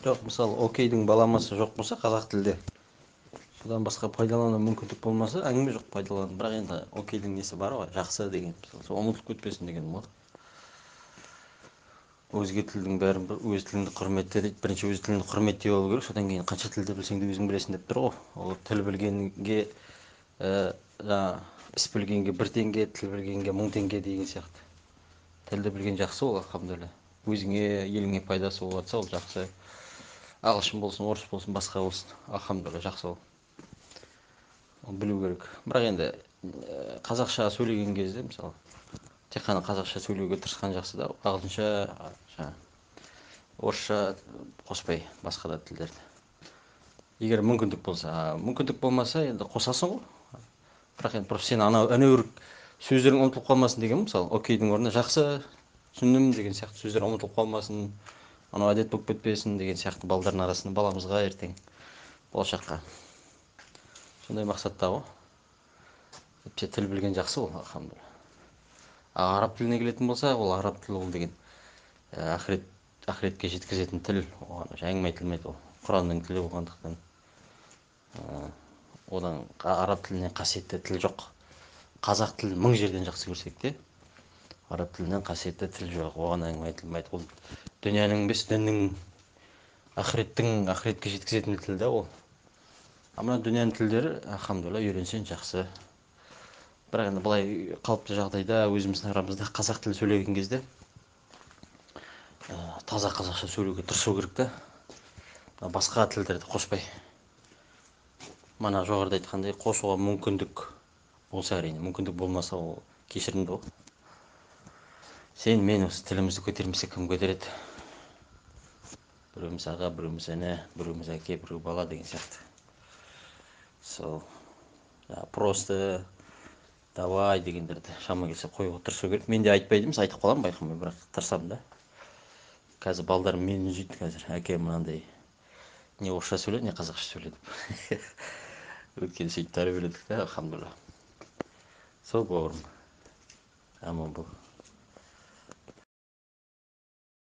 Жоқ, мысалы, окейдің баламасы жоқ болса қазақ тілде, содан басқа пайдалану мүмкіндік болмаса, әңгіме жоқ пайдалану. Бірақ енді окейдің несі бар ғой, жақсы деген, сол ұмытылып кетпесін деген ғой. Өзге тілдің бәрін өз тіліңді құрметте дейді. Бірінші өз тіліңді құрметтей алу керек, содан кейін қанша тілді білсең де өзің білесің деп тұр ғой. Ол тіл білгенге, іс білгенге 1 теңге, тіл білгенге 1000 теңге деген сияқты. Тілді білген жақсы ол, алхамдулилля. Өзіңе, еліңе пайдасы болып жатса, ол жақсы. Ағылшын болсын, орыс болсын, басқа болсын, алхамдулилля жақсы ол. Ол білу керек. Бірақ енді қазақша сөйлеген кезде, мысалы, тек қана қазақша сөйлеуге тырысқан жақсы да, ағылшынша, орысша қоспай басқа да тілдерді. Егер мүмкіндік болса, мүмкіндік болмаса, енді қосасың ғой. Бірақ енді просто сен әнеуір сөздерің ұмытылып қалмасын деген, мысалы, окейдің орнына жақсы, түсіндім деген сияқты сөздер ұмытылып қалмасын, анау әдет болып кетпесін деген сияқты балдардың арасында, баламызға ертең болашаққа. Сондай мақсатта ғой. Тіпті тіл білген жақсы ол, алхамдулилля. Араб тіліне келетін болса, ол араб тілі ол деген ақыретке жеткізетін тіл, оған әңгіме айтылмайды ол. Құранның тілі болғандықтан. Одан араб тілінен қасиетті тіл жоқ. Қазақ тілін 1000 жерден жақсы көрсек те, араб тілінен қасиетті тіл жоқ, оған әңгіме айтылмайды. Ол дүнияның емес, діннің, ақыретке жеткізетін тіл да ол. Мына дүнияның тілдері, алхамдулилля, үйренсең жақсы. Бірақ енді былай қалыпты жағдайда өзіміздің арамызда қазақ тілі сөйлеген кезде таза қазақша сөйлеуге тырысу керек та. Басқа тілдерді қоспай. Мана жоғарыда айтқандай қосуға мүмкіндік болса, әрине, мүмкіндік болмаса ол кешірімді ғой. Сен мен осы тілімізді көтермесе кім көтереді? Біреуміз аға, біреуміз іні, біреуміз әке, біреу бала деген сияқты. Сол просто давай дегендерді шама келсе қоюға тырысу керек. Мен де айтпайды емес, айтып қаламын байқамай, бірақ тырысамын да. Қазір балдар мені жүйді қазір. Әке мынандай не орысша сөйле, не қазақша сөйле деп. Өткені сөйтіп тәрбиеледік та, алхамдулилля. Сол бауырым. Аман бол.